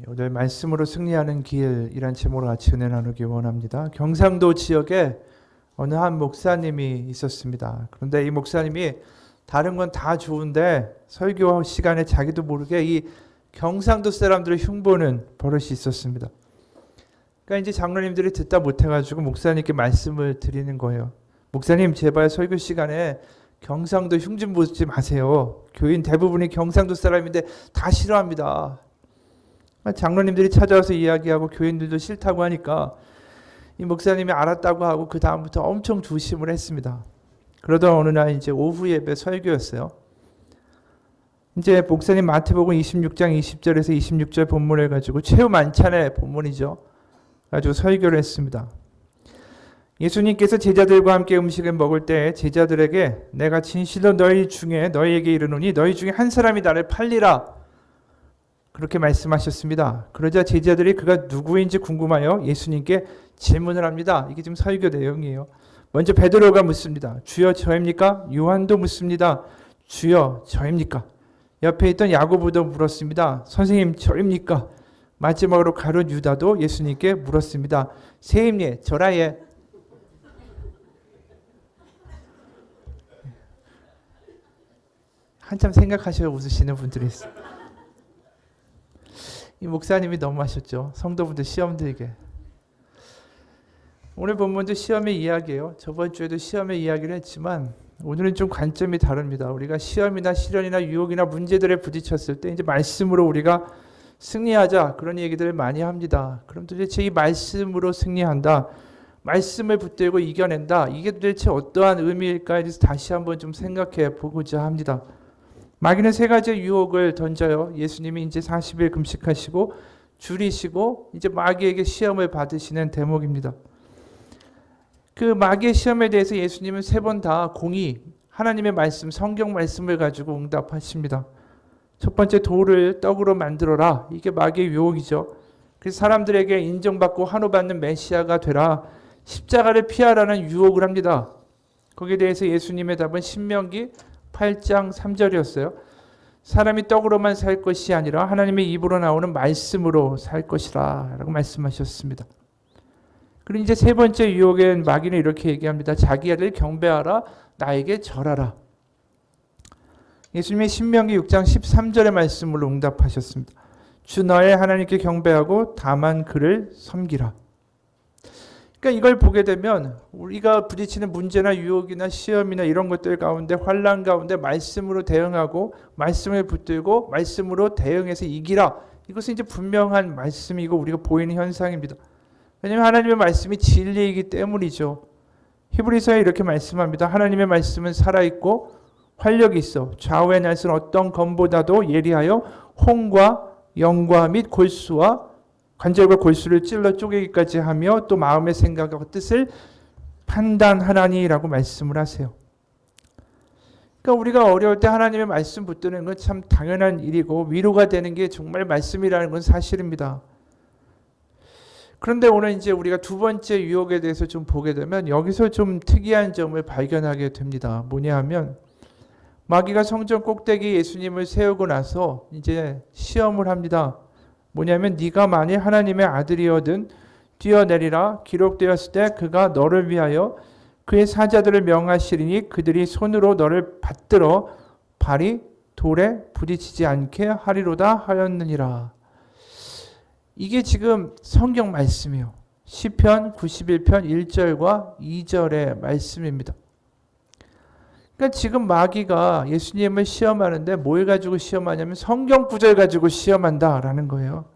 오늘 말씀으로 승리하는 길이란 제목으로 같이 은혜 나누기 원합니다. 경상도 지역에 어느 한 목사님이 있었습니다. 그런데 이 목사님이 다른 건 다 좋은데 설교 시간에 자기도 모르게 이 경상도 사람들을 흉보는 버릇이 있었습니다. 그러니까 이제 장로님들이 듣다 못해가지고 목사님께 말씀을 드리는 거예요. 목사님, 제발 설교 시간에 경상도 흉 좀 보지 마세요. 교인 대부분이 경상도 사람인데 다 싫어합니다. 장로님들이 찾아와서 이야기하고 교인들도 싫다고 하니까 이 목사님이 알았다고 하고 그 다음부터 엄청 조심을 했습니다. 그러던 어느 날 이제 오후 예배 설교였어요. 이제 목사님 마태복음 26장 20절에서 26절 본문을 가지고 최후 만찬의 본문이죠. 가지고 설교를 했습니다. 예수님께서 제자들과 함께 음식을 먹을 때 제자들에게 내가 진실로 너희 중에 너희에게 이르노니 너희 중에 한 사람이 나를 팔리라 그렇게 말씀하셨습니다. 그러자 제자들이 그가 누구인지 궁금하여 예수님께 질문을 합니다. 이게 지금 설교 내용이에요. 먼저 베드로가 묻습니다. 주여 저입니까? 요한도 묻습니다. 주여 저입니까? 옆에 있던 야고보도 물었습니다. 선생님 저입니까? 마지막으로 가룟 유다도 예수님께 물었습니다. 세임예 저라 예. 한참 생각하셔 웃으시는 분들이 있어요. 이 목사님이 너무 하셨죠. 성도분들 시험 들게. 오늘 본문도 시험의 이야기예요. 저번 주에도 시험의 이야기를 했지만 오늘은 좀 관점이 다릅니다. 우리가 시험이나 시련이나 유혹이나 문제들에 부딪혔을 때 이제 말씀으로 우리가 승리하자 그런 얘기들을 많이 합니다. 그럼 도대체 이 말씀으로 승리한다, 말씀을 붙들고 이겨낸다, 이게 도대체 어떠한 의미일까에 대해서 다시 한번 좀 생각해 보고자 합니다. 마귀는 세 가지의 유혹을 던져요. 예수님이 이제 40일 금식하시고 줄이시고 이제 마귀에게 시험을 받으시는 대목입니다. 그 마귀의 시험에 대해서 예수님은 세 번 다 공의, 하나님의 말씀, 성경 말씀을 가지고 응답하십니다. 첫 번째 돌을 떡으로 만들어라. 이게 마귀의 유혹이죠. 그래서 사람들에게 인정받고 환호받는 메시아가 되라. 십자가를 피하라는 유혹을 합니다. 거기에 대해서 예수님의 답은 신명기 8장 3절이었어요. 사람이 떡으로만 살 것이 아니라 하나님의 입으로 나오는 말씀으로 살 것이라 라고 말씀하셨습니다. 그리고 이제 세 번째 유혹엔 마귀는 이렇게 얘기합니다. 자기를 경배하라, 나에게 절하라. 예수님이 신명기 6장 13절의 말씀으로 응답하셨습니다. 주 너의 하나님께 경배하고 다만 그를 섬기라. 그러니까 이걸 보게 되면 우리가 부딪히는 문제나 유혹이나 시험이나 이런 것들 가운데 환난 가운데 말씀으로 대응하고 말씀을 붙들고 말씀으로 대응해서 이기라. 이것은 이제 분명한 말씀이고 우리가 보이는 현상입니다. 왜냐하면 하나님의 말씀이 진리이기 때문이죠. 히브리서에 이렇게 말씀합니다. 하나님의 말씀은 살아있고 활력이 있어 좌우의 날선 어떤 검보다도 예리하여 혼과 영과 및 골수와 관절과 골수를 찔러 쪼개기까지 하며 또 마음의 생각과 뜻을 판단하나니라고 말씀을 하세요. 그러니까 우리가 어려울 때 하나님의 말씀 붙드는 건 참 당연한 일이고 위로가 되는 게 정말 말씀이라는 건 사실입니다. 그런데 오늘 이제 우리가 두 번째 유혹에 대해서 좀 보게 되면 여기서 좀 특이한 점을 발견하게 됩니다. 뭐냐 하면 마귀가 성전 꼭대기 예수님을 세우고 나서 이제 시험을 합니다. 뭐냐면 네가 만일 하나님의 아들이어든 뛰어내리라. 기록되었을 때 그가 너를 위하여 그의 사자들을 명하시리니 그들이 손으로 너를 받들어 발이 돌에 부딪히지 않게 하리로다 하였느니라. 이게 지금 성경 말씀이에요. 시편 91편 1절과 2절의 말씀입니다. 그러니까 지금 마귀가 예수님을 시험하는데 뭘 가지고 시험하냐면 성경 구절 가지고 시험한다라는 거예요.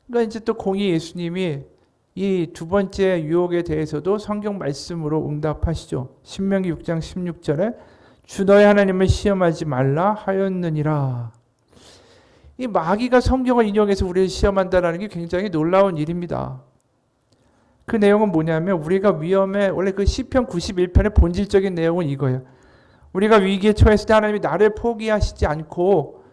그러니까 이제 또 공의 예수님이 이 두 번째 유혹에 대해서도 성경 말씀으로 응답하시죠. 신명기 6장 16절에 주 너의 하나님을 시험하지 말라 하였느니라. 이 마귀가 성경을 인용해서 우리를 시험한다는 게 굉장히 놀라운 일입니다. 그 내용은 뭐냐면 우리가 위험에 원래 그 시편 91편의 본질적인 내용은 이거예요. 우리가 위기에 처했을 때 하나님이 나를 포기하시지 않고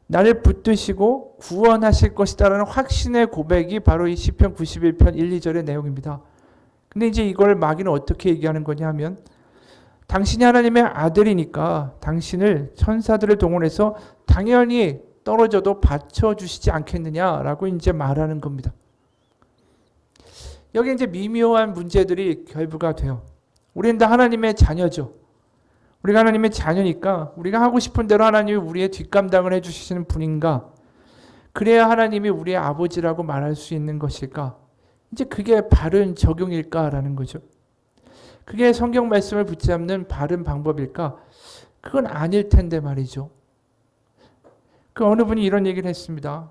나를 붙드시고 구원하실 것이다라는 확신의 고백이 바로 이 시편 91편 1, 2절의 내용입니다. 근데 이제 이걸 마귀는 어떻게 얘기하는 거냐 하면 당신이 하나님의 아들이니까 당신을 천사들을 동원해서 당연히 떨어져도 받쳐주시지 않겠느냐라고 이제 말하는 겁니다. 여기 이제 미묘한 문제들이 결부가 돼요. 우리는 다 하나님의 자녀죠. 우리가 하나님의 자녀니까 우리가 하고 싶은 대로 하나님이 우리의 뒷감당을 해주시는 분인가? 그래야 하나님이 우리의 아버지라고 말할 수 있는 것일까? 이제 그게 바른 적용일까라는 거죠. 그게 성경 말씀을 붙잡는 바른 방법일까? 그건 아닐 텐데 말이죠. 그 어느 분이 이런 얘기를 했습니다.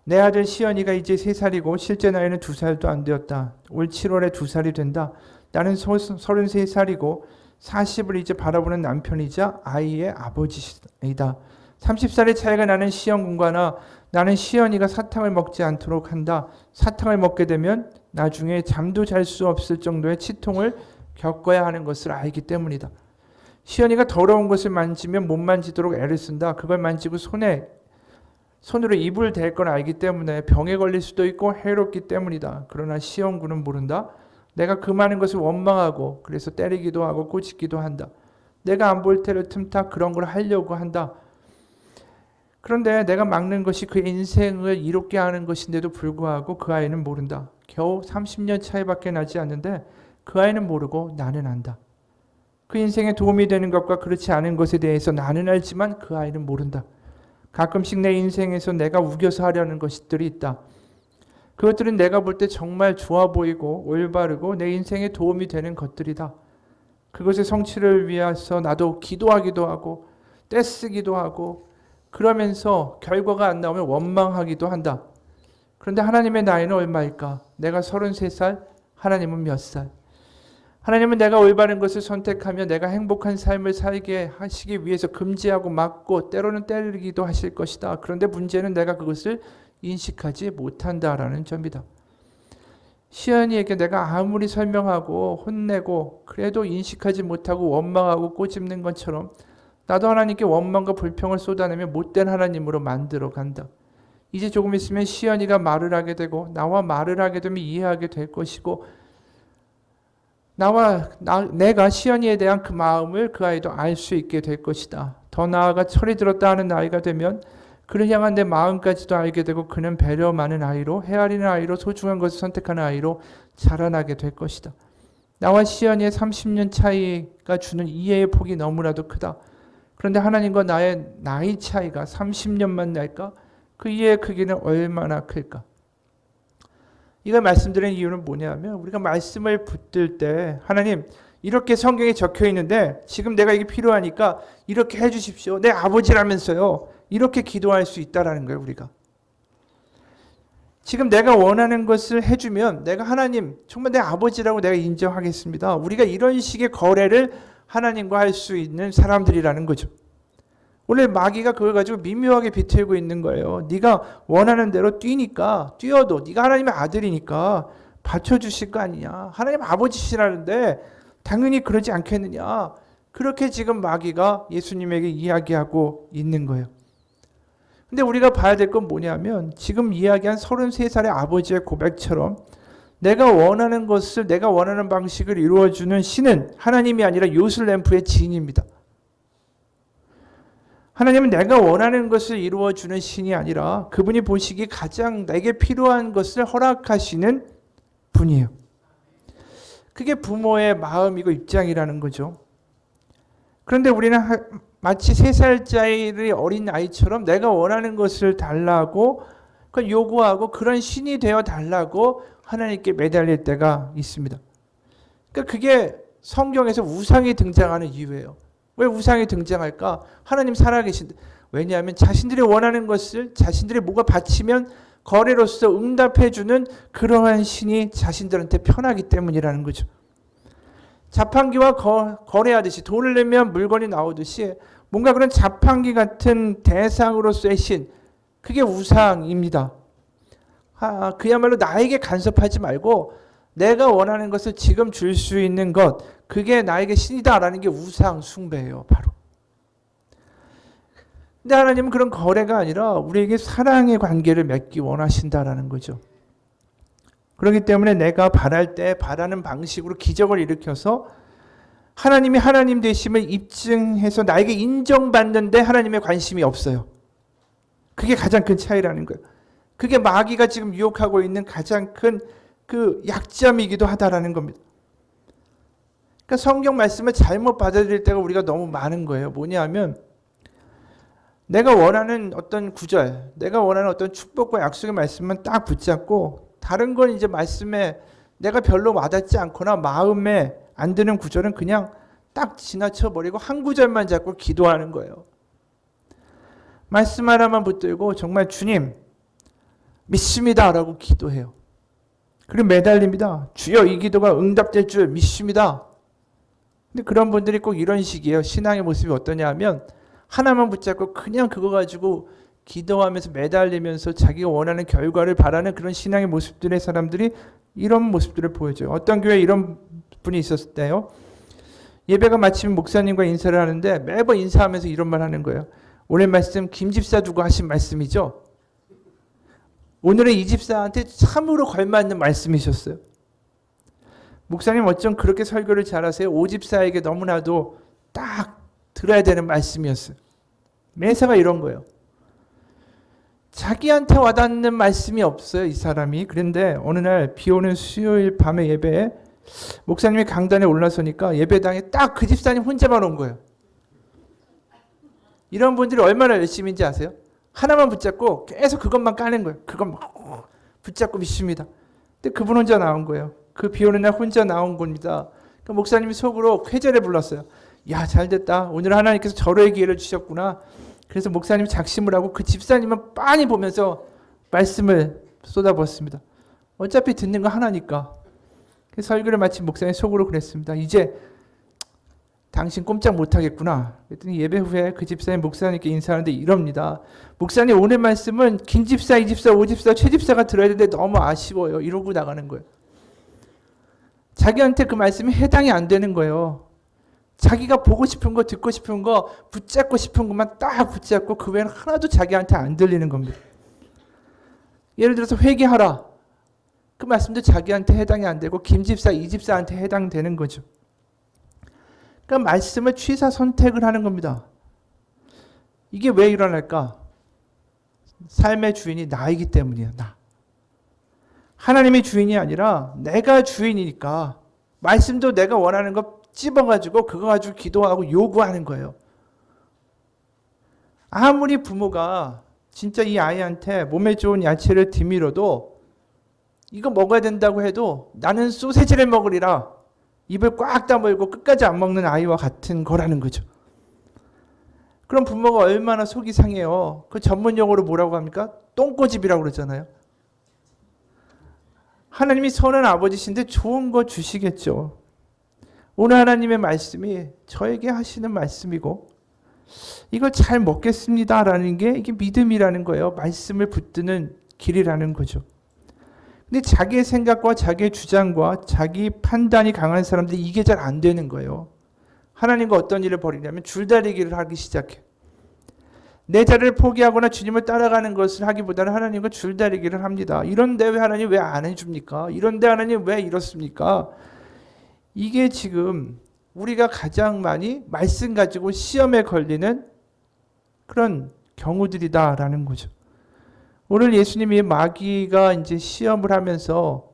내 아들 시연이가 이제 3살이고 실제 나이는 2살도 안 되었다. 올 7월에 2살이 된다. 나는 33살이고 40을 이제 바라보는 남편이자 아이의 아버지이다. 30살의 차이가 나는 시연 군과 나는 시연이가 사탕을 먹지 않도록 한다. 사탕을 먹게 되면 나중에 잠도 잘 수 없을 정도의 치통을 겪어야 하는 것을 알기 때문이다. 시연이가 더러운 것을 만지면 못 만지도록 애를 쓴다. 그걸 만지고 손으로 입을 댈 걸 알기 때문에 병에 걸릴 수도 있고 해롭기 때문이다. 그러나 시연 군은 모른다. 내가 그 많은 것을 원망하고 그래서 때리기도 하고 꼬집기도 한다. 내가 안 볼 때를 틈타 그런 걸 하려고 한다. 그런데 내가 막는 것이 그 인생을 이롭게 하는 것인데도 불구하고 그 아이는 모른다. 겨우 30년 차이밖에 나지 않는데 그 아이는 모르고 나는 안다. 그 인생에 도움이 되는 것과 그렇지 않은 것에 대해서 나는 알지만 그 아이는 모른다. 가끔씩 내 인생에서 내가 우겨서 하려는 것들이 있다. 그것들은 내가 볼 때 정말 좋아 보이고 올바르고 내 인생에 도움이 되는 것들이다. 그것의 성취를 위해서 나도 기도하기도 하고 떼쓰기도 하고 그러면서 결과가 안 나오면 원망하기도 한다. 그런데 하나님의 나이는 얼마일까? 내가 33살, 하나님은 몇 살? 하나님은 내가 올바른 것을 선택하며 내가 행복한 삶을 살게 하시기 위해서 금지하고 막고 때로는 때리기도 하실 것이다. 그런데 문제는 내가 그것을 인식하지 못한다라는 점이다. 시연이에게 내가 아무리 설명하고 혼내고 그래도 인식하지 못하고 원망하고 꼬집는 것처럼 나도 하나님께 원망과 불평을 쏟아내며 못된 하나님으로 만들어 간다. 이제 조금 있으면 시연이가 말을 하게 되고 나와 말을 하게 되면 이해하게 될 것이고 내가 시연이에 대한 그 마음을 그 아이도 알 수 있게 될 것이다. 더 나아가 철이 들었다 하는 나이가 되면 그를 향한 내 마음까지도 알게 되고 그는 배려 많은 아이로 헤아리는 아이로 소중한 것을 선택하는 아이로 자라나게 될 것이다. 나와 시연이의 30년 차이가 주는 이해의 폭이 너무나도 크다. 그런데 하나님과 나의 나이 차이가 30년만 날까? 그 이해의 크기는 얼마나 클까? 이걸 말씀드리는 이유는 뭐냐면 우리가 말씀을 붙들 때 하나님 이렇게 성경에 적혀 있는데 지금 내가 이게 필요하니까 이렇게 해주십시오. 내 아버지라면서요. 이렇게 기도할 수 있다라는 거예요. 우리가. 지금 내가 원하는 것을 해주면 내가 하나님 정말 내 아버지라고 내가 인정하겠습니다. 우리가 이런 식의 거래를 하나님과 할 수 있는 사람들이라는 거죠. 오늘 마귀가 그걸 가지고 미묘하게 비틀고 있는 거예요. 네가 원하는 대로 뛰어도 네가 하나님의 아들이니까 받쳐주실 거 아니냐. 하나님 아버지시라는데 당연히 그러지 않겠느냐. 그렇게 지금 마귀가 예수님에게 이야기하고 있는 거예요. 근데 우리가 봐야 될 건 뭐냐면 지금 이야기한 33살의 아버지의 고백처럼 내가 원하는 것을 내가 원하는 방식을 이루어주는 신은 하나님이 아니라 요술램프의 지인입니다. 하나님은 내가 원하는 것을 이루어주는 신이 아니라 그분이 보시기에 가장 내게 필요한 것을 허락하시는 분이에요. 그게 부모의 마음이고 입장이라는 거죠. 그런데 우리는 마치 3살짜리 어린 아이처럼 내가 원하는 것을 달라고 그걸 요구하고 그런 신이 되어 달라고 하나님께 매달릴 때가 있습니다. 그러니까 그게 성경에서 우상이 등장하는 이유예요. 왜 우상이 등장할까? 하나님 살아계신데. 왜냐하면 자신들이 원하는 것을 자신들이 뭐가 바치면 거래로서 응답해주는 그러한 신이 자신들한테 편하기 때문이라는 거죠. 자판기와 거래하듯이 돈을 내면 물건이 나오듯이 뭔가 그런 자판기 같은 대상으로서의 신, 그게 우상입니다. 그야말로 나에게 간섭하지 말고 내가 원하는 것을 지금 줄 수 있는 것, 그게 나에게 신이다라는 게 우상 숭배예요. 바로. 근데 하나님은 그런 거래가 아니라 우리에게 사랑의 관계를 맺기 원하신다라는 거죠. 그렇기 때문에 내가 바랄 때 바라는 방식으로 기적을 일으켜서 하나님이 하나님 되심을 입증해서 나에게 인정받는데 하나님의 관심이 없어요. 그게 가장 큰 차이라는 거예요. 그게 마귀가 지금 유혹하고 있는 가장 큰 그 약점이기도 하다라는 겁니다. 그러니까 성경 말씀을 잘못 받아들일 때가 우리가 너무 많은 거예요. 뭐냐면 내가 원하는 어떤 구절, 내가 원하는 어떤 축복과 약속의 말씀만 딱 붙잡고 다른 건 이제 말씀에 내가 별로 와닿지 않거나 마음에 안 드는 구절은 그냥 딱 지나쳐버리고 한 구절만 잡고 기도하는 거예요. 말씀 하나만 붙들고 정말 주님 믿습니다 라고 기도해요. 그리고 매달립니다. 주여 이 기도가 응답될 줄 믿습니다. 근데 그런 분들이 꼭 이런 식이에요. 신앙의 모습이 어떠냐 하면 하나만 붙잡고 그냥 그거 가지고 기도하면서 매달리면서 자기가 원하는 결과를 바라는 그런 신앙의 모습들의 사람들이 이런 모습들을 보여줘요. 어떤 교회에 이런 분이 있었을 때요. 예배가 마치면 목사님과 인사를 하는데 매번 인사하면서 이런 말 하는 거예요. 오늘 말씀 김 집사 두고 하신 말씀이죠. 오늘은 이 집사한테 참으로 걸맞는 말씀이셨어요. 목사님 어쩜 그렇게 설교를 잘하세요? 오 집사에게 너무나도 딱 들어야 되는 말씀이었어요. 매사가 이런 거예요. 자기한테 와닿는 말씀이 없어요, 이 사람이. 그런데 어느 날 비 오는 수요일 밤에 예배에 목사님이 강단에 올라서니까 예배당에 딱 그 집사님 혼자만 온 거예요. 이런 분들이 얼마나 열심인지 아세요? 하나만 붙잡고 계속 그것만 까는 거예요. 그것만 붙잡고 믿습니다. 근데 그분 혼자 나온 거예요. 그 비 오는 날 혼자 나온 겁니다. 그러니까 목사님이 속으로 쾌재를 불렀어요. 야, 잘됐다. 오늘 하나님께서 절호의 기회를 주셨구나. 그래서 목사님이 작심을 하고 그 집사님은 빤히 보면서 말씀을 쏟아부었습니다. 어차피 듣는 거 하나니까. 설교를 마친 목사님 속으로 그랬습니다. 이제 당신 꼼짝 못하겠구나. 그랬더니 예배 후에 그 집사님 목사님께 인사하는데 이럽니다. 목사님 오늘 말씀은 김 집사, 이 집사, 오 집사, 최 집사가 들어야 되는데 너무 아쉬워요. 이러고 나가는 거예요. 자기한테 그 말씀이 해당이 안 되는 거예요. 자기가 보고 싶은 거, 듣고 싶은 거, 붙잡고 싶은 것만 딱 붙잡고 그 외에는 하나도 자기한테 안 들리는 겁니다. 예를 들어서 회개하라. 그 말씀도 자기한테 해당이 안 되고 김 집사, 이 집사한테 해당되는 거죠. 그러니까 말씀을 취사 선택을 하는 겁니다. 이게 왜 일어날까? 삶의 주인이 나이기 때문이에요. 나. 하나님이 주인이 아니라 내가 주인이니까 말씀도 내가 원하는 거 찝어가지고 그거 가지고 기도하고 요구하는 거예요. 아무리 부모가 진짜 이 아이한테 몸에 좋은 야채를 디밀어도 이거 먹어야 된다고 해도 나는 소세지를 먹으리라 입을 꽉 다물고 끝까지 안 먹는 아이와 같은 거라는 거죠. 그럼 부모가 얼마나 속이 상해요. 그 전문 용어로 뭐라고 합니까? 똥꼬집이라고 그러잖아요. 하나님이 선한 아버지신데 좋은 거 주시겠죠. 오늘 하나님의 말씀이 저에게 하시는 말씀이고 이걸 잘 먹겠습니다라는 게 이게 믿음이라는 거예요. 말씀을 붙드는 길이라는 거죠. 근데 자기의 생각과 자기의 주장과 자기 판단이 강한 사람들이 이게 잘 안 되는 거예요. 하나님과 어떤 일을 벌이냐면 줄다리기를 하기 시작해. 내 자리를 포기하거나 주님을 따라가는 것을 하기보다는 하나님과 줄다리기를 합니다. 이런데 왜 하나님 왜 안 해줍니까? 이런데 하나님 왜 이렇습니까? 이게 지금 우리가 가장 많이 말씀 가지고 시험에 걸리는 그런 경우들이다라는 거죠. 오늘 예수님이 마귀가 이제 시험을 하면서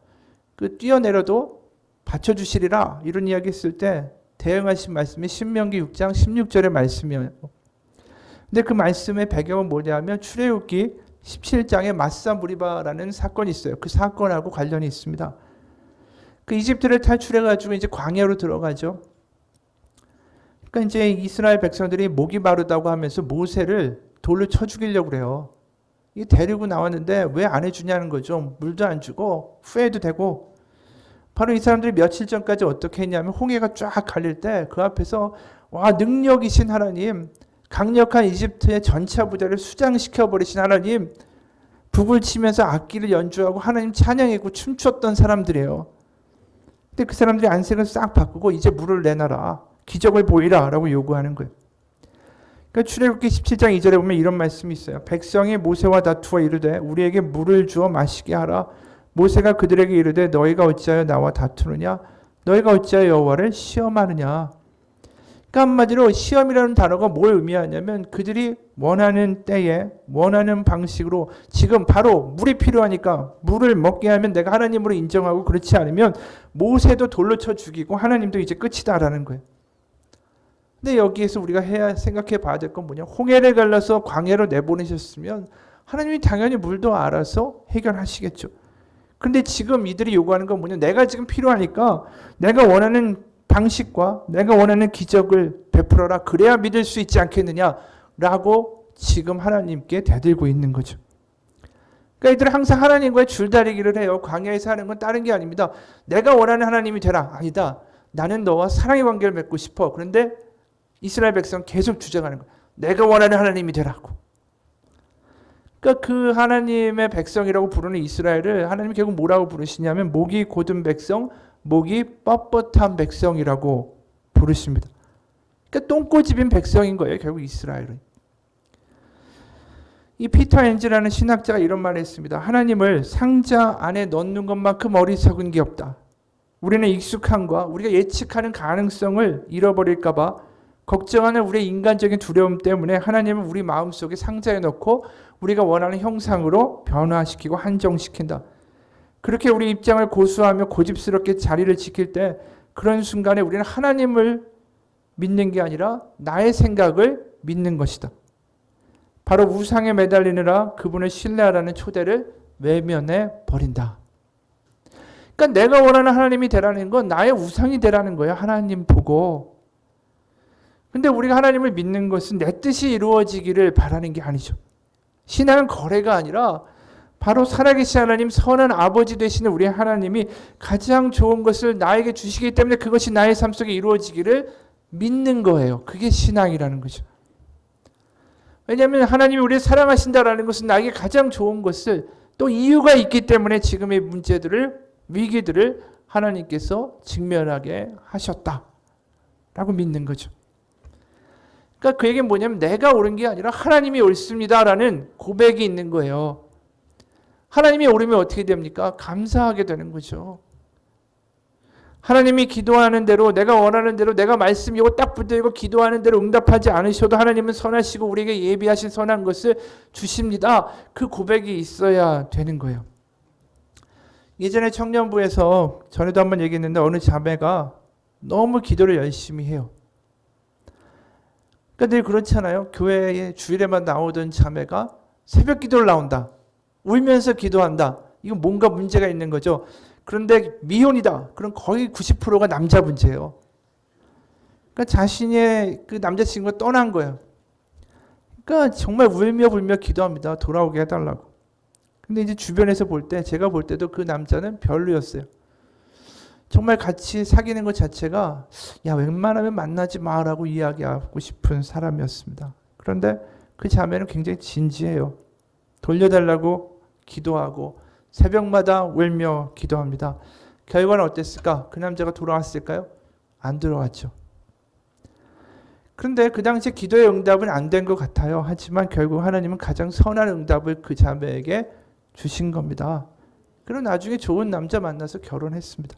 그 뛰어내려도 받쳐주시리라 이런 이야기 했을 때 대응하신 말씀이 신명기 6장 16절의 말씀이에요. 근데 그 말씀의 배경은 뭐냐면 출애굽기 17장에 마사무리바라는 사건이 있어요. 그 사건하고 관련이 있습니다. 그 이집트를 탈출해가지고 이제 광야로 들어가죠. 그러니까 이제 이스라엘 백성들이 목이 마르다고 하면서 모세를 돌로 쳐 죽이려고 그래요. 이 데리고 나왔는데 왜 안 해주냐는 거죠. 물도 안 주고 후회도 되고. 바로 이 사람들이 며칠 전까지 어떻게 했냐면 홍해가 쫙 갈릴 때 그 앞에서 와 능력이신 하나님, 강력한 이집트의 전차 부대를 수장시켜버리신 하나님, 북을 치면서 악기를 연주하고 하나님 찬양하고 춤췄던 사람들이에요. 근데 그 사람들이 안색을 싹 바꾸고 이제 물을 내놔라. 기적을 보이라 라고 요구하는 거예요. 그러니까 출애굽기 17장 2절에 보면 이런 말씀이 있어요. 백성이 모세와 다투어 이르되 우리에게 물을 주어 마시게 하라. 모세가 그들에게 이르되 너희가 어찌하여 나와 다투느냐? 너희가 어찌하여 여호와를 시험하느냐? 그러니까 한마디로 시험이라는 단어가 뭘 의미하냐면 그들이 원하는 때에 원하는 방식으로 지금 바로 물이 필요하니까 물을 먹게 하면 내가 하나님으로 인정하고 그렇지 않으면 모세도 돌로 쳐 죽이고 하나님도 이제 끝이다라는 거예요. 근데 여기에서 우리가 생각해 봐야 될 건 뭐냐. 홍해를 갈라서 광야로 내보내셨으면 하나님이 당연히 물도 알아서 해결하시겠죠. 그런데 지금 이들이 요구하는 건 뭐냐. 내가 지금 필요하니까 내가 원하는 방식과 내가 원하는 기적을 베풀어라. 그래야 믿을 수 있지 않겠느냐라고 지금 하나님께 대들고 있는 거죠. 그러니까 이들은 항상 하나님과의 줄다리기를 해요. 광야에서 하는 건 다른 게 아닙니다. 내가 원하는 하나님이 되라. 아니다. 나는 너와 사랑의 관계를 맺고 싶어. 그런데 이스라엘 백성은 계속 주장하는 거예요. 내가 원하는 하나님이 되라고. 그러니까 그 하나님의 백성이라고 부르는 이스라엘을 하나님이 결국 뭐라고 부르시냐면 목이 곧은 백성, 목이 뻣뻣한 백성이라고 부르십니다. 그러니까 똥꼬집인 백성인 거예요. 결국 이스라엘은. 이 피터 엔즈라는 신학자가 이런 말을 했습니다. 하나님을 상자 안에 넣는 것만큼 어리석은 게 없다. 우리는 익숙함과 우리가 예측하는 가능성을 잃어버릴까 봐 걱정하는 우리의 인간적인 두려움 때문에 하나님을 우리 마음속에 상자에 넣고 우리가 원하는 형상으로 변화시키고 한정시킨다. 그렇게 우리 입장을 고수하며 고집스럽게 자리를 지킬 때 그런 순간에 우리는 하나님을 믿는 게 아니라 나의 생각을 믿는 것이다. 바로 우상에 매달리느라 그분을 신뢰하라는 초대를 외면해 버린다. 그러니까 내가 원하는 하나님이 되라는 건 나의 우상이 되라는 거예요. 하나님 보고. 근데 우리가 하나님을 믿는 것은 내 뜻이 이루어지기를 바라는 게 아니죠. 신앙은 거래가 아니라 바로 살아계신 하나님, 선한 아버지 되시는 우리 하나님이 가장 좋은 것을 나에게 주시기 때문에 그것이 나의 삶 속에 이루어지기를 믿는 거예요. 그게 신앙이라는 거죠. 왜냐하면 하나님이 우리를 사랑하신다라는 것은 나에게 가장 좋은 것을 또 이유가 있기 때문에 지금의 문제들을, 위기들을 하나님께서 직면하게 하셨다라고 믿는 거죠. 그러니까 그 얘기는 뭐냐면 내가 옳은 게 아니라 하나님이 옳습니다라는 고백이 있는 거예요. 하나님이 옳으면 어떻게 됩니까? 감사하게 되는 거죠. 하나님이 기도하는 대로 내가 원하는 대로 내가 말씀 이거 딱 붙들고 기도하는 대로 응답하지 않으셔도 하나님은 선하시고 우리에게 예비하신 선한 것을 주십니다. 그 고백이 있어야 되는 거예요. 예전에 청년부에서 전에도 한번 얘기했는데 어느 자매가 너무 기도를 열심히 해요. 그러니까 늘 그렇잖아요. 교회에 주일에만 나오던 자매가 새벽 기도를 나온다. 울면서 기도한다. 이건 뭔가 문제가 있는 거죠. 그런데 미혼이다. 그럼 거의 90%가 남자 문제예요. 그러니까 자신의 그 남자친구가 떠난 거예요. 그러니까 정말 울며 불며 기도합니다. 돌아오게 해달라고. 근데 이제 주변에서 볼 때, 제가 볼 때도 그 남자는 별로였어요. 정말 같이 사귀는 것 자체가 야 웬만하면 만나지 마라고 이야기하고 싶은 사람이었습니다. 그런데 그 자매는 굉장히 진지해요. 돌려달라고 기도하고 새벽마다 울며 기도합니다. 결과는 어땠을까? 그 남자가 돌아왔을까요? 안 돌아왔죠. 그런데 그 당시에 기도의 응답은 안 된 것 같아요. 하지만 결국 하나님은 가장 선한 응답을 그 자매에게 주신 겁니다. 그리고 나중에 좋은 남자 만나서 결혼했습니다.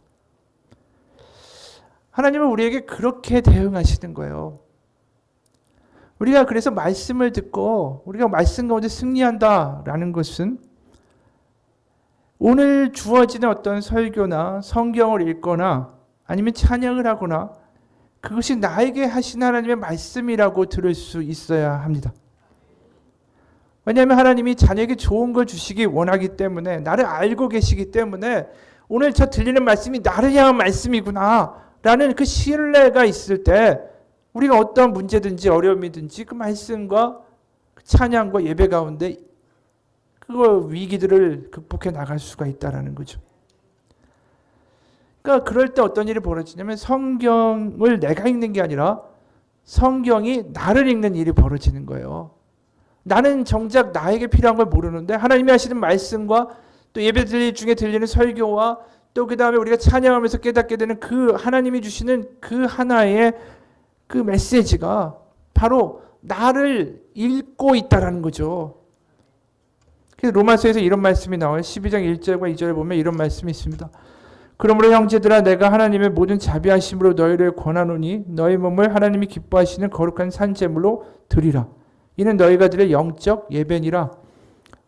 하나님은 우리에게 그렇게 대응하시는 거예요. 우리가 그래서 말씀을 듣고 우리가 말씀 가운데 승리한다라는 것은 오늘 주어지는 어떤 설교나 성경을 읽거나 아니면 찬양을 하거나 그것이 나에게 하신 하나님의 말씀이라고 들을 수 있어야 합니다. 왜냐하면 하나님이 자녀에게 좋은 걸 주시기 원하기 때문에 나를 알고 계시기 때문에 오늘 저 들리는 말씀이 나를 향한 말씀이구나 라는 그 신뢰가 있을 때 우리가 어떤 문제든지 어려움이든지 그 말씀과 찬양과 예배 가운데 그 위기들을 극복해 나갈 수가 있다는 거죠. 그러니까 그럴 때 어떤 일이 벌어지냐면 성경을 내가 읽는 게 아니라 성경이 나를 읽는 일이 벌어지는 거예요. 나는 정작 나에게 필요한 걸 모르는데 하나님이 하시는 말씀과 또 예배 중에 들리는 설교와 또 그 다음에 우리가 찬양하면서 깨닫게 되는 그 하나님이 주시는 그 하나의 그 메시지가 바로 나를 읽고 있다라는 거죠. 그래서 로마서에서 이런 말씀이 나와요. 12장 1절과 2절에 보면 이런 말씀이 있습니다. 그러므로 형제들아 내가 하나님의 모든 자비하심으로 너희를 권하노니 너희 몸을 하나님이 기뻐하시는 거룩한 산제물로 드리라. 이는 너희가 드릴 영적 예배니라.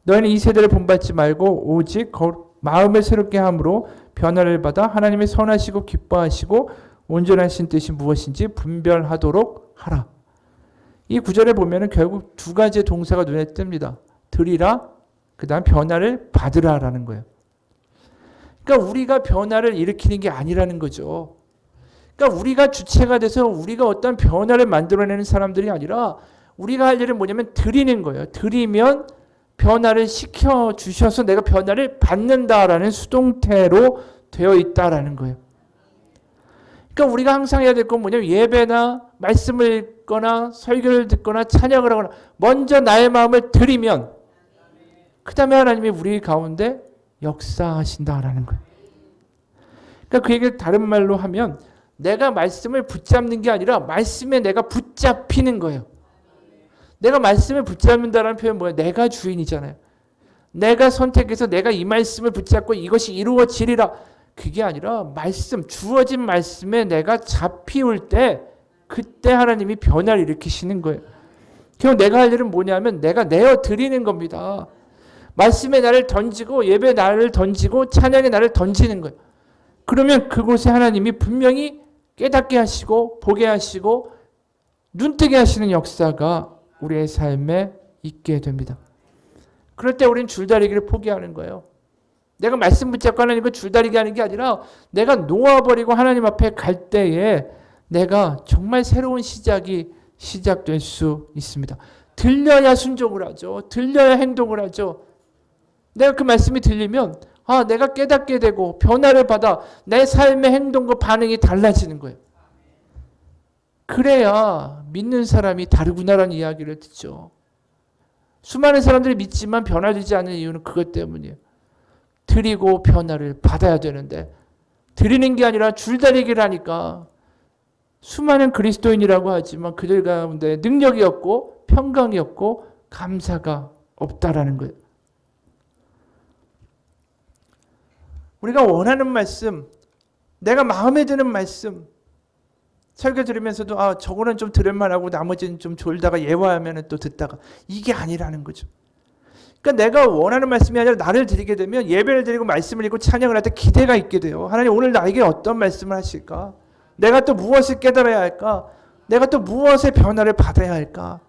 너희는 이 세대를 본받지 말고 오직 마음을 새롭게 함으로 변화를 받아 하나님의 선하시고 기뻐하시고 온전하신 뜻이 무엇인지 분별하도록 하라. 이 구절에 보면은 결국 두 가지의 동사가 눈에 띕니다. 드리라, 그 다음 변화를 받으라라는 거예요. 그러니까 우리가 변화를 일으키는 게 아니라는 거죠. 그러니까 우리가 주체가 돼서 우리가 어떤 변화를 만들어내는 사람들이 아니라 우리가 할 일은 뭐냐면 드리는 거예요. 드리면 변화를 시켜주셔서 내가 변화를 받는다라는 수동태로 되어 있다라는 거예요. 그러니까 우리가 항상 해야 될 건 뭐냐면 예배나 말씀을 읽거나 설교를 듣거나 찬양을 하거나 먼저 나의 마음을 드리면 그 다음에 하나님이 우리 가운데 역사하신다라는 거예요. 그러니까 그 얘기를 다른 말로 하면 내가 말씀을 붙잡는 게 아니라 말씀에 내가 붙잡히는 거예요. 내가 말씀을 붙잡는다라는 표현은 뭐예요? 내가 주인이잖아요. 내가 선택해서 내가 이 말씀을 붙잡고 이것이 이루어지리라. 그게 아니라 말씀, 주어진 말씀에 내가 잡히울 때 그때 하나님이 변화를 일으키시는 거예요. 그럼 내가 할 일은 뭐냐면 내가 내어 드리는 겁니다. 말씀에 나를 던지고 예배에 나를 던지고 찬양에 나를 던지는 거예요. 그러면 그곳에 하나님이 분명히 깨닫게 하시고 보게 하시고 눈뜨게 하시는 역사가 우리의 삶에 있게 됩니다. 그럴 때 우리는 줄다리기를 포기하는 거예요. 내가 말씀 붙잡고 하나님과 줄다리기 하는 게 아니라 내가 놓아버리고 하나님 앞에 갈 때에 내가 정말 새로운 시작이 시작될 수 있습니다. 들려야 순종을 하죠. 들려야 행동을 하죠. 내가 그 말씀이 들리면 내가 깨닫게 되고 변화를 받아 내 삶의 행동과 반응이 달라지는 거예요. 그래야 믿는 사람이 다르구나라는 이야기를 듣죠. 수많은 사람들이 믿지만 변화되지 않는 이유는 그것 때문이에요. 드리고 변화를 받아야 되는데 드리는 게 아니라 줄다리기를 하니까 수많은 그리스도인이라고 하지만 그들 가운데 능력이 없고 평강이 없고 감사가 없다라는 거예요. 우리가 원하는 말씀, 내가 마음에 드는 말씀 설교 들으면서도 저거는 좀 들을만하고 나머지는 좀 졸다가 예화하면 또 듣다가 이게 아니라는 거죠. 그러니까 내가 원하는 말씀이 아니라 나를 드리게 되면 예배를 드리고 말씀을 읽고 찬양을 할 때 기대가 있게 돼요. 하나님 오늘 나에게 어떤 말씀을 하실까? 내가 또 무엇을 깨달아야 할까? 내가 또 무엇의 변화를 받아야 할까?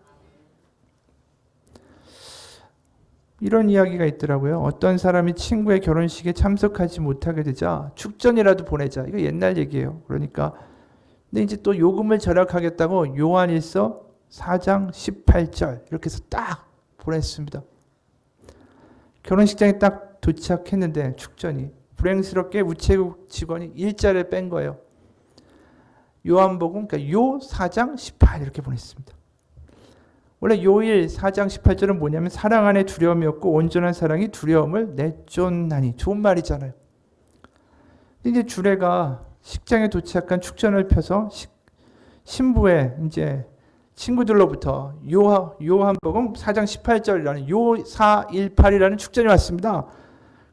이런 이야기가 있더라고요. 어떤 사람이 친구의 결혼식에 참석하지 못하게 되자 축전이라도 보내자. 이거 옛날 얘기예요. 그러니까 근데 이제 또 요금을 절약하겠다고 요한일서 4장 18절 이렇게 해서 딱 보냈습니다. 결혼식장에 딱 도착했는데 축전이 불행스럽게 우체국 직원이 일자를 뺀 거예요. 요한복음 그러니까 요 4장 18 이렇게 보냈습니다. 원래 요일 4장 18절은 뭐냐면 사랑 안에 두려움이 없고 온전한 사랑이 두려움을 내쫓나니 좋은 말이잖아요. 근데 이제 주례가 식장에 도착한 축전을 펴서 신부의 이제 친구들로부터 요한복음 4장 18절이라는 요 418이라는 축전이 왔습니다.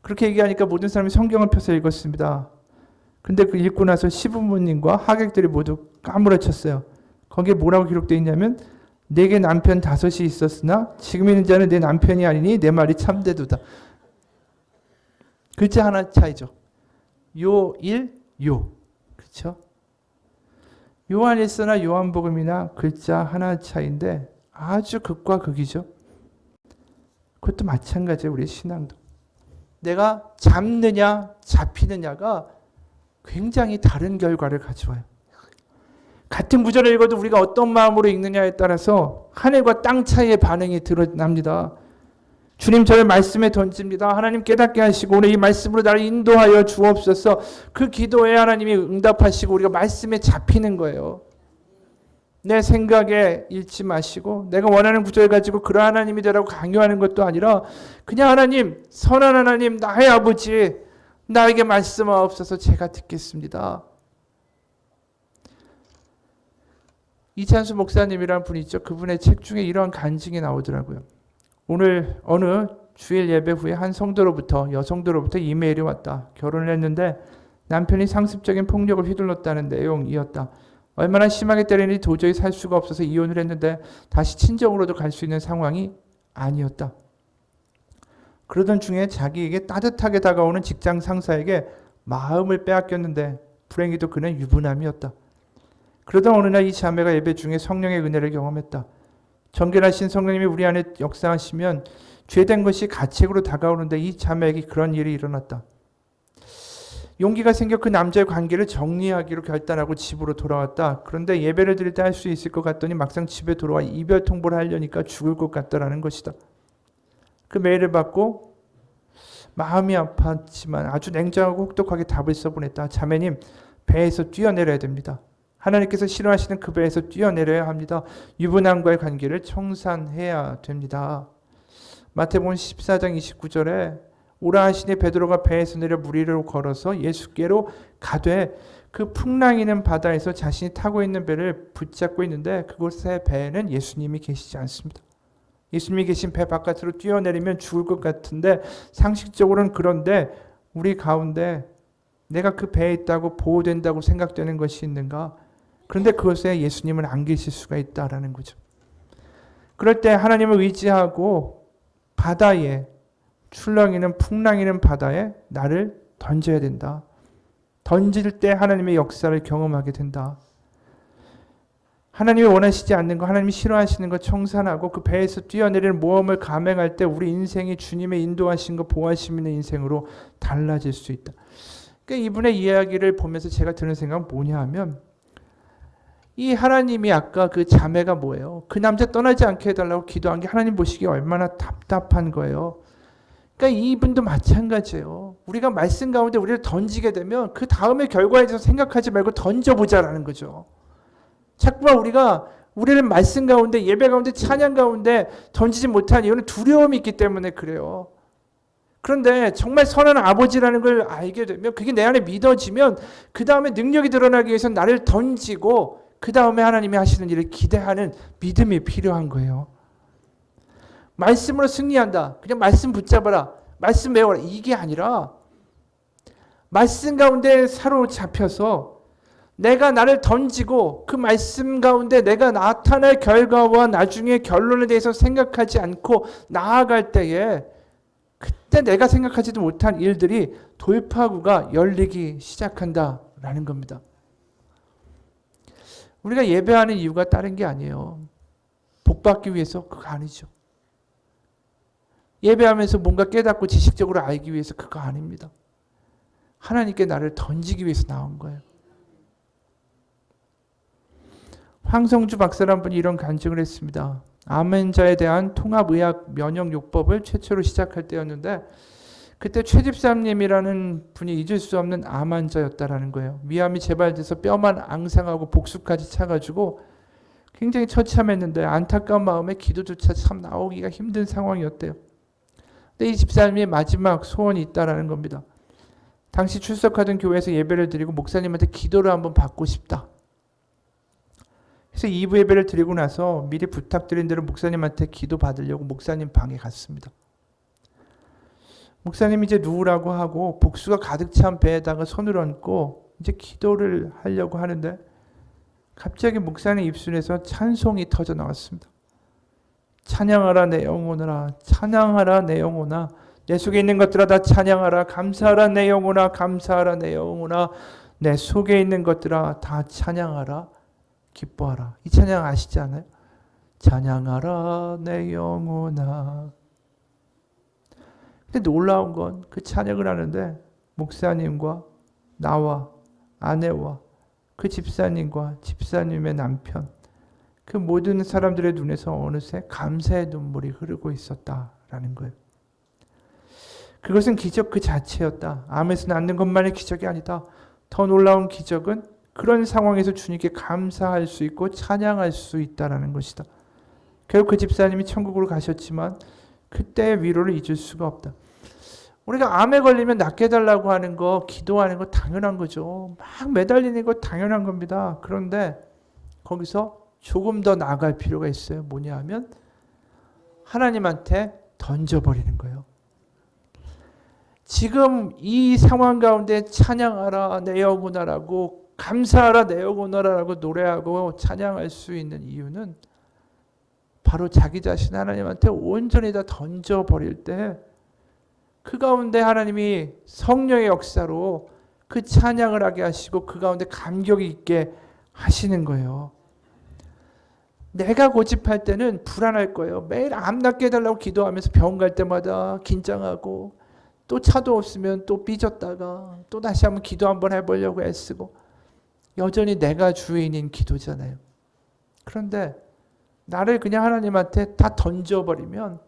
그렇게 얘기하니까 모든 사람이 성경을 펴서 읽었습니다. 근데 그 읽고 나서 시부모님과 하객들이 모두 까무러쳤어요. 거기에 뭐라고 기록되어 있냐면 내게 남편 5이 있었으나 지금 있는 자는 내 남편이 아니니 내 말이 참되도다. 글자 하나 차이죠. 요. 그렇죠? 요한일서나 요한복음이나 글자 하나 차이인데 아주 극과 극이죠. 그것도 마찬가지예요. 우리 신앙도. 내가 잡느냐 잡히느냐가 굉장히 다른 결과를 가져와요. 같은 구절을 읽어도 우리가 어떤 마음으로 읽느냐에 따라서 하늘과 땅 차이의 반응이 드러납니다. 주님 저를 말씀에 던집니다. 하나님 깨닫게 하시고 오늘 이 말씀으로 나를 인도하여 주옵소서. 그 기도에 하나님이 응답하시고 우리가 말씀에 잡히는 거예요. 내 생각에 잃지 마시고 내가 원하는 구절 가지고 그런 하나님이 되라고 강요하는 것도 아니라 그냥 하나님, 선한 하나님, 나의 아버지 나에게 말씀하옵소서. 제가 듣겠습니다. 이찬수 목사님이라는 분이 있죠. 그분의 책 중에 이러한 간증이 나오더라고요. 오늘 어느 주일 예배 후에 한 성도로부터 여성도로부터 이메일이 왔다. 결혼을 했는데 남편이 상습적인 폭력을 휘둘렀다는 내용이었다. 얼마나 심하게 때리는지 도저히 살 수가 없어서 이혼을 했는데 다시 친정으로도 갈 수 있는 상황이 아니었다. 그러던 중에 자기에게 따뜻하게 다가오는 직장 상사에게 마음을 빼앗겼는데 불행히도 그는 유부남이었다. 그러던 어느 날 이 자매가 예배 중에 성령의 은혜를 경험했다. 정결하신 성령님이 우리 안에 역사하시면 죄된 것이 가책으로 다가오는데 이 자매에게 그런 일이 일어났다. 용기가 생겨 그 남자의 관계를 정리하기로 결단하고 집으로 돌아왔다. 그런데 예배를 드릴 때 할 수 있을 것 같더니 막상 집에 돌아와 이별 통보를 하려니까 죽을 것 같다라는 것이다. 그 메일을 받고 마음이 아팠지만 아주 냉정하고 혹독하게 답을 써보냈다. 자매님, 배에서 뛰어내려야 됩니다. 하나님께서 싫어하시는 그 배에서 뛰어내려야 합니다. 유부남과의 관계를 청산해야 됩니다. 마태복음 14장 29절에 오라 하시니 베드로가 배에서 내려 물 위로 걸어서 예수께로 가되 그 풍랑이는 바다에서 자신이 타고 있는 배를 붙잡고 있는데 그곳의 배에는 예수님이 계시지 않습니다. 예수님이 계신 배 바깥으로 뛰어내리면 죽을 것 같은데 상식적으로는 그런데 우리 가운데 내가 그 배에 있다고 보호된다고 생각되는 것이 있는가? 그런데 그것에 예수님은 안 계실 수가 있다라는 거죠. 그럴 때 하나님을 의지하고 바다에 출렁이는 풍랑이는 바다에 나를 던져야 된다. 던질 때 하나님의 역사를 경험하게 된다. 하나님이 원하시지 않는 것, 하나님이 싫어하시는 것 청산하고 그 배에서 뛰어내리는 모험을 감행할 때 우리 인생이 주님의 인도하신 것, 보호하심 있는 인생으로 달라질 수 있다. 그러니까 이분의 이야기를 보면서 제가 드는 생각은 뭐냐 하면 이 하나님이 아까 그 자매가 뭐예요? 그 남자 떠나지 않게 해달라고 기도한 게 하나님 보시기에 얼마나 답답한 거예요. 그러니까 이분도 마찬가지예요. 우리가 말씀 가운데 우리를 던지게 되면 그 다음의 결과에 대해서 생각하지 말고 던져보자라는 거죠. 자꾸만 우리가 우리를 말씀 가운데 예배 가운데 찬양 가운데 던지지 못한 이유는 두려움이 있기 때문에 그래요. 그런데 정말 선한 아버지라는 걸 알게 되면 그게 내 안에 믿어지면 그 다음에 능력이 드러나기 위해서 나를 던지고 그 다음에 하나님이 하시는 일을 기대하는 믿음이 필요한 거예요. 말씀으로 승리한다. 그냥 말씀 붙잡아라. 말씀 외워라. 이게 아니라 말씀 가운데 사로잡혀서 내가 나를 던지고 그 말씀 가운데 내가 나타날 결과와 나중에 결론에 대해서 생각하지 않고 나아갈 때에 그때 내가 생각하지도 못한 일들이 돌파구가 열리기 시작한다라는 겁니다. 우리가 예배하는 이유가 다른 게 아니에요. 복받기 위해서 그거 아니죠. 예배하면서 뭔가 깨닫고 지식적으로 알기 위해서 그거 아닙니다. 하나님께 나를 던지기 위해서 나온 거예요. 황성주 박사라는 분이 이런 간증을 했습니다. 암환자에 대한 통합의학 면역요법을 최초로 시작할 때였는데 그때 최 집사님이라는 분이 잊을 수 없는 암환자였다라는 거예요. 위암이 재발돼서 뼈만 앙상하고 복수까지 차가지고 굉장히 처참했는데 안타까운 마음에 기도조차 참 나오기가 힘든 상황이었대요. 근데 이 집사님의 마지막 소원이 있다라는 겁니다. 당시 출석하던 교회에서 예배를 드리고 목사님한테 기도를 한번 받고 싶다. 그래서 2부 예배를 드리고 나서 미리 부탁드린 대로 목사님한테 기도 받으려고 목사님 방에 갔습니다. 목사님이 이제 누우라고 하고 복수가 가득 찬 배에다가 손을 얹고 이제 기도를 하려고 하는데 갑자기 목사님 입술에서 찬송이 터져 나왔습니다. 찬양하라 내 영혼아, 찬양하라 내 영혼아, 내 속에 있는 것들아 다 찬양하라, 감사하라 내 영혼아, 감사하라 내 영혼아, 내 속에 있는 것들아 다 찬양하라, 기뻐하라. 이 찬양 아시지 않아요? 찬양하라 내 영혼아. 근데 놀라운 건 그 찬양을 하는데 목사님과 나와 아내와 그 집사님과 집사님의 남편 그 모든 사람들의 눈에서 어느새 감사의 눈물이 흐르고 있었다라는 거예요. 그것은 기적 그 자체였다. 암에서 낫는 것만의 기적이 아니다. 더 놀라운 기적은 그런 상황에서 주님께 감사할 수 있고 찬양할 수 있다라는 것이다. 결국 그 집사님이 천국으로 가셨지만 그때의 위로를 잊을 수가 없다. 우리가 암에 걸리면 낫게 해달라고 하는 거, 기도하는 거 당연한 거죠. 막 매달리는 거 당연한 겁니다. 그런데 거기서 조금 더 나아갈 필요가 있어요. 뭐냐 하면 하나님한테 던져버리는 거예요. 지금 이 상황 가운데 찬양하라 내 영혼아라고, 감사하라 내 영혼아라고 노래하고 찬양할 수 있는 이유는 바로 자기 자신 하나님한테 온전히 다 던져버릴 때 그 가운데 하나님이 성령의 역사로 그 찬양을 하게 하시고 그 가운데 감격이 있게 하시는 거예요. 내가 고집할 때는 불안할 거예요. 매일 암 낫게 해달라고 기도하면서 병원 갈 때마다 긴장하고, 또 차도 없으면 또 삐졌다가 또 다시 한번 기도 한번 해보려고 애쓰고, 여전히 내가 주인인 기도잖아요. 그런데 나를 그냥 하나님한테 다 던져버리면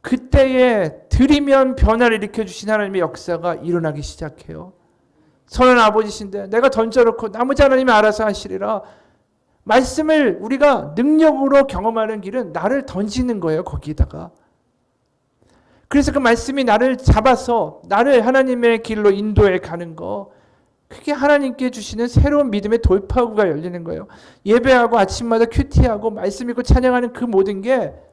그때에 드리면 변화를 일으켜주신 하나님의 역사가 일어나기 시작해요. 선한 아버지신데 내가 던져놓고 나머지 하나님이 알아서 하시리라. 말씀을 우리가 능력으로 경험하는 길은 나를 던지는 거예요. 거기다가. 그래서 그 말씀이 나를 잡아서 나를 하나님의 길로 인도해 가는 거, 그게 하나님께 주시는 새로운 믿음의 돌파구가 열리는 거예요. 예배하고 아침마다 큐티하고 말씀 읽고 찬양하는 그 모든 게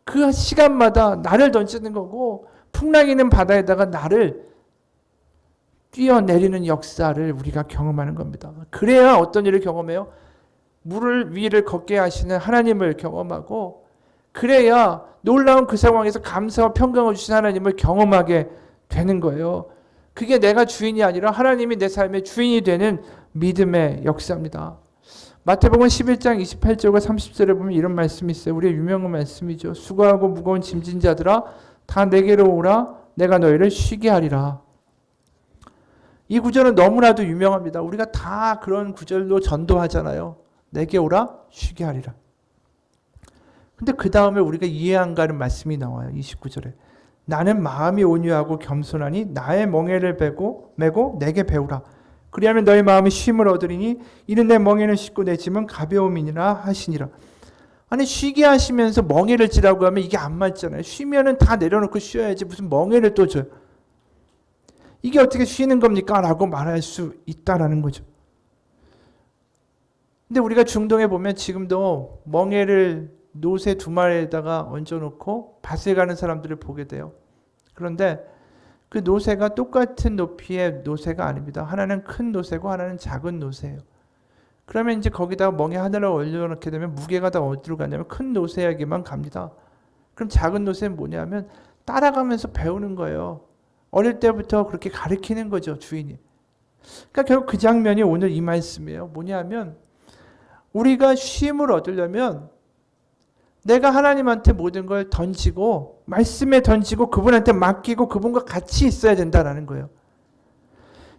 그 시간마다 나를 던지는 거고, 풍랑이는 바다에다가 나를 뛰어내리는 역사를 우리가 경험하는 겁니다. 그래야 어떤 일을 경험해요? 물을 위를 걷게 하시는 하나님을 경험하고, 그래야 놀라운 그 상황에서 감사와 평강을 주신 하나님을 경험하게 되는 거예요. 그게 내가 주인이 아니라 하나님이 내 삶의 주인이 되는 믿음의 역사입니다. 마태복음 11장 28절과 30절에 보면 이런 말씀이 있어요. 우리의 유명한 말씀이죠. 수고하고 무거운 짐진 자들아 다 내게로 오라, 내가 너희를 쉬게 하리라. 이 구절은 너무나도 유명합니다. 우리가 다 그런 구절로 전도하잖아요. 내게 오라, 쉬게 하리라. 근데 그 다음에 우리가 이해 안 가는 말씀이 나와요. 29절에. 나는 마음이 온유하고 겸손하니 나의 멍에를 메고 내게 배우라. 그리하면 너희 마음이 쉼을 얻으리니 이는 내 멍에는 쉽고 내 짐은 가벼움이니라 하시니라. 아니, 쉬게 하시면서 멍에를 지라고 하면 이게 안 맞잖아요. 쉬면은 다 내려놓고 쉬어야지 무슨 멍에를 또 줘요. 이게 어떻게 쉬는 겁니까? 라고 말할 수 있다라는 거죠. 근데 우리가 중동에 보면 지금도 멍에를 노새 2마리에다가 얹어놓고 밭에 가는 사람들을 보게 돼요. 그런데 그 노새가 똑같은 높이의 노새가 아닙니다. 하나는 큰 노새고 하나는 작은 노새예요. 그러면 이제 거기다가 멍에 하나를 올려놓게 되면 무게가 다 어디로 가냐면 큰 노새에게만 갑니다. 그럼 작은 노새는 뭐냐면 따라가면서 배우는 거예요. 어릴 때부터 그렇게 가르치는 거죠, 주인이. 그러니까 결국 그 장면이 오늘 이 말씀이에요. 뭐냐면 우리가 쉼을 얻으려면 내가 하나님한테 모든 걸 던지고 말씀에 던지고 그분한테 맡기고 그분과 같이 있어야 된다는 거예요.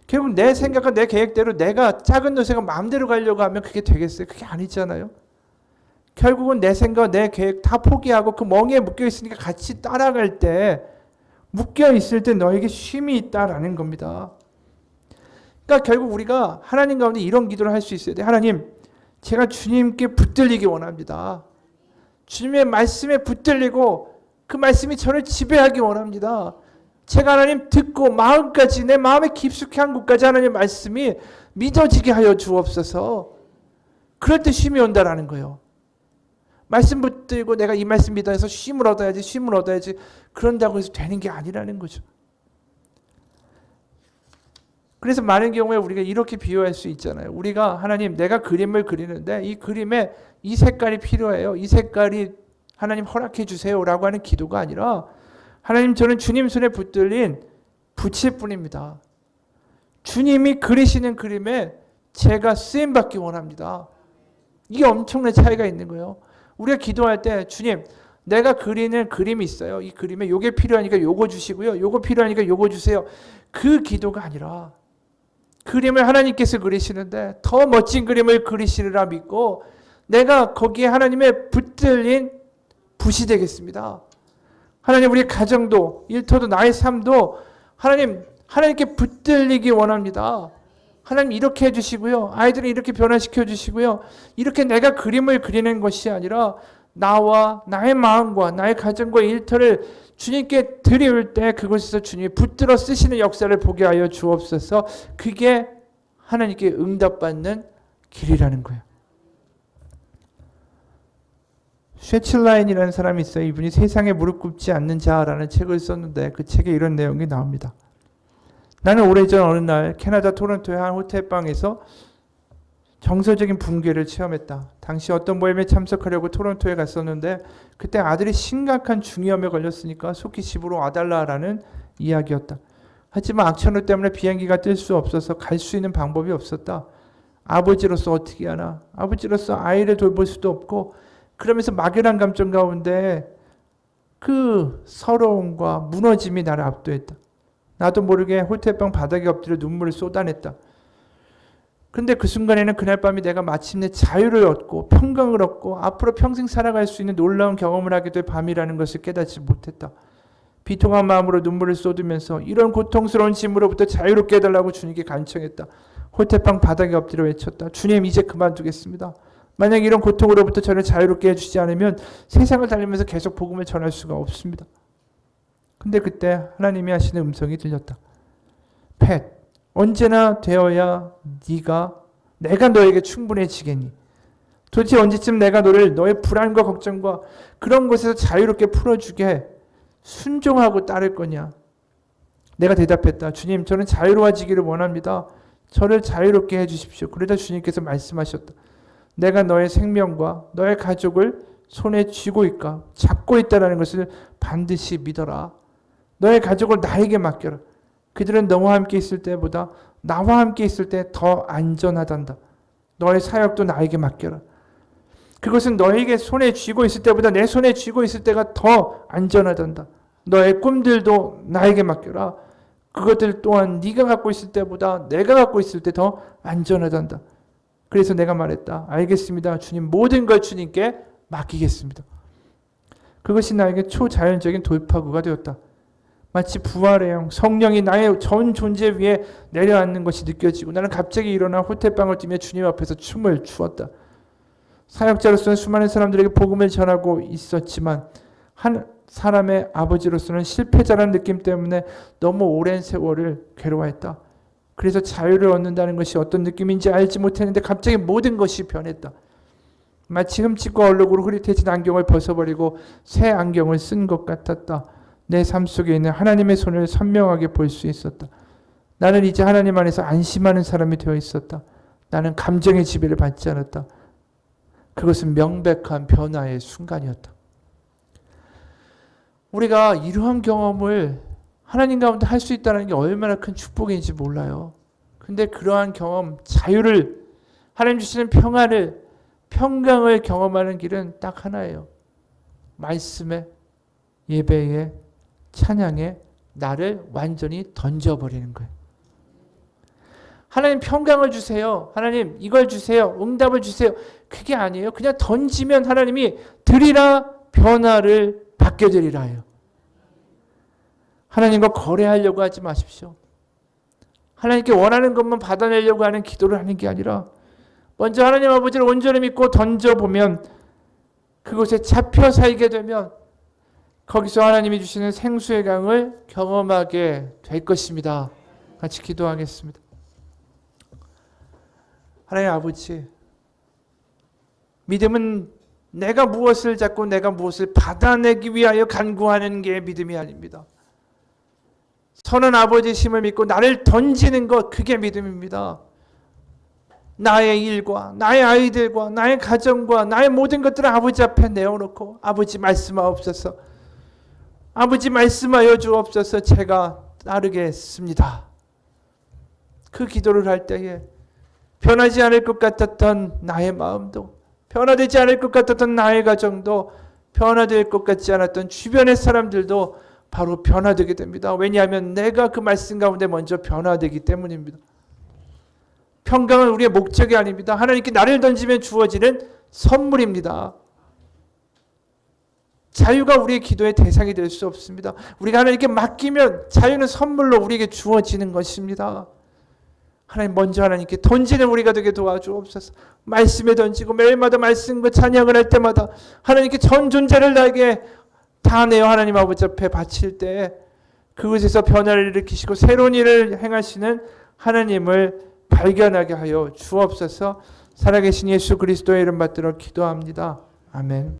결국 내 생각과 내 계획대로 내가 작은 노새가 마음대로 가려고 하면 그게 되겠어요? 그게 아니잖아요. 결국은 내 생각, 내 계획 다 포기하고 그 멍에에 묶여 있으니까 같이 따라갈 때, 묶여 있을 때 너에게 쉼이 있다라는 겁니다. 그러니까 결국 우리가 하나님 가운데 이런 기도를 할 수 있어야 돼. 하나님, 제가 주님께 붙들리기 원합니다. 주님의 말씀에 붙들리고 그 말씀이 저를 지배하기 원합니다. 제가 하나님 듣고 마음까지, 내 마음의 깊숙이 한 곳까지 하나님의 말씀이 믿어지게 하여 주옵소서. 그럴 때 쉼이 온다라는 거예요. 말씀 붙들고 내가 이 말씀 믿어서 쉼을 얻어야지 그런다고 해서 되는 게 아니라는 거죠. 그래서 많은 경우에 우리가 이렇게 비유할 수 있잖아요. 우리가 하나님, 내가 그림을 그리는데 이 그림에 이 색깔이 필요해요. 이 색깔이 하나님 허락해 주세요라고 하는 기도가 아니라, 하나님, 저는 주님 손에 붙들린 붓일 뿐입니다. 주님이 그리시는 그림에 제가 쓰임받기 원합니다. 이게 엄청난 차이가 있는 거예요. 우리가 기도할 때 주님, 내가 그리는 그림이 있어요. 이 그림에 요게 필요하니까 요거 주시고요. 요거 필요하니까 요거 주세요. 그 기도가 아니라 그림을 하나님께서 그리시는데 더 멋진 그림을 그리시리라 믿고 내가 거기에 하나님의 붙들린 붓이 되겠습니다. 하나님, 우리 가정도, 일터도, 나의 삶도 하나님께 붙들리기 원합니다. 하나님 이렇게 해주시고요. 아이들을 이렇게 변화시켜 주시고요. 이렇게 내가 그림을 그리는 것이 아니라 나와 나의 마음과 나의 가정과 일터를 주님께 드리울 때 그곳에서 주님이 붙들어 쓰시는 역사를 보게 하여 주옵소서. 그게 하나님께 응답받는 길이라는 거예요. 쉐칠라인이라는 사람이 있어요. 이분이 세상에 무릎 꿇지 않는 자라는 책을 썼는데 그 책에 이런 내용이 나옵니다. 나는 오래전 어느 날 캐나다 토론토의 한 호텔방에서 정서적인 붕괴를 체험했다. 당시 어떤 모임에 참석하려고 토론토에 갔었는데 그때 아들이 심각한 중이염에 걸렸으니까 속히 집으로 와달라라는 이야기였다. 하지만 악천후 때문에 비행기가 뜰 수 없어서 갈 수 있는 방법이 없었다. 아버지로서 어떻게 하나? 아버지로서 아이를 돌볼 수도 없고 그러면서 막연한 감정 가운데 그 서러움과 무너짐이 나를 압도했다. 나도 모르게 호텔방 바닥에 엎드려 눈물을 쏟아냈다. 근데 그 순간에는 그날 밤이 내가 마침내 자유를 얻고 평강을 얻고 앞으로 평생 살아갈 수 있는 놀라운 경험을 하게 될 밤이라는 것을 깨닫지 못했다. 비통한 마음으로 눈물을 쏟으면서 이런 고통스러운 짐으로부터 자유롭게 해달라고 주님께 간청했다. 호텔방 바닥에 엎드려 외쳤다. 주님, 이제 그만두겠습니다. 만약 이런 고통으로부터 저를 자유롭게 해주지 않으면 세상을 달리면서 계속 복음을 전할 수가 없습니다. 근데 그때 하나님이 하시는 음성이 들렸다. 팻, 언제나 되어야 내가 너에게 충분해지겠니? 도대체 언제쯤 내가 너의 불안과 걱정과 그런 것에서 자유롭게 풀어주게 순종하고 따를 거냐? 내가 대답했다. 주님, 저는 자유로워지기를 원합니다. 저를 자유롭게 해주십시오. 그러자 주님께서 말씀하셨다. 내가 너의 생명과 너의 가족을 손에 잡고 있다는 것을 반드시 믿어라. 너의 가족을 나에게 맡겨라. 그들은 너와 함께 있을 때보다 나와 함께 있을 때 더 안전하단다. 너의 사역도 나에게 맡겨라. 그것은 너에게 손에 쥐고 있을 때보다 내 손에 쥐고 있을 때가 더 안전하단다. 너의 꿈들도 나에게 맡겨라. 그것들 또한 네가 갖고 있을 때보다 내가 갖고 있을 때 더 안전하단다. 그래서 내가 말했다. 알겠습니다. 주님, 모든 걸 주님께 맡기겠습니다. 그것이 나에게 초자연적인 돌파구가 되었다. 마치 부활의 영, 성령이 나의 전 존재 위에 내려앉는 것이 느껴지고 나는 갑자기 일어나 호텔방을 뛰며 주님 앞에서 춤을 추었다. 사역자로서는 수많은 사람들에게 복음을 전하고 있었지만 한 사람의 아버지로서는 실패자라는 느낌 때문에 너무 오랜 세월을 괴로워했다. 그래서 자유를 얻는다는 것이 어떤 느낌인지 알지 못했는데 갑자기 모든 것이 변했다. 마치 흠집과 얼룩으로 흐릿해진 안경을 벗어버리고 새 안경을 쓴 것 같았다. 내 삶 속에 있는 하나님의 손을 선명하게 볼 수 있었다. 나는 이제 하나님 안에서 안심하는 사람이 되어 있었다. 나는 감정의 지배를 받지 않았다. 그것은 명백한 변화의 순간이었다. 우리가 이러한 경험을 하나님 가운데 할 수 있다는 게 얼마나 큰 축복인지 몰라요. 근데 그러한 경험, 자유를, 하나님 주시는 평강을 경험하는 길은 딱 하나예요. 말씀에, 예배에, 찬양에 나를 완전히 던져버리는 거예요. 하나님 평강을 주세요. 하나님 이걸 주세요. 응답을 주세요. 그게 아니에요. 그냥 던지면 하나님이 드리라, 변화를 받게 되리라 해요. 하나님과 거래하려고 하지 마십시오. 하나님께 원하는 것만 받아내려고 하는 기도를 하는 게 아니라 먼저 하나님 아버지를 온전히 믿고 던져보면 그곳에 잡혀 살게 되면 거기서 하나님이 주시는 생수의 강을 경험하게 될 것입니다. 같이 기도하겠습니다. 하나님 아버지, 믿음은 내가 무엇을 잡고 내가 무엇을 받아내기 위하여 간구하는 게 믿음이 아닙니다. 선한 아버지의 힘을 믿고 나를 던지는 것, 그게 믿음입니다. 나의 일과 나의 아이들과 나의 가정과 나의 모든 것들을 아버지 앞에 내어놓고 아버지 말씀하옵소서. 아버지 말씀하여 주옵소서. 제가 따르겠습니다. 그 기도를 할 때에 변하지 않을 것 같았던 나의 마음도, 변화되지 않을 것 같았던 나의 가정도, 변화될 것 같지 않았던 주변의 사람들도 바로 변화되게 됩니다. 왜냐하면 내가 그 말씀 가운데 먼저 변화되기 때문입니다. 평강은 우리의 목적이 아닙니다. 하나님께 나를 던지면 주어지는 선물입니다. 자유가 우리의 기도의 대상이 될 수 없습니다. 우리가 하나님께 맡기면 자유는 선물로 우리에게 주어지는 것입니다. 하나님, 먼저 하나님께 던지는 우리가 되게 도와주옵소서. 말씀에 던지고 매일마다 말씀과 찬양을 할 때마다 하나님께 전 존재를 나에게 다 내어 하나님 아버지 앞에 바칠 때 그곳에서 변화를 일으키시고 새로운 일을 행하시는 하나님을 발견하게 하여 주옵소서. 살아계신 예수 그리스도의 이름 받들어 기도합니다. 아멘.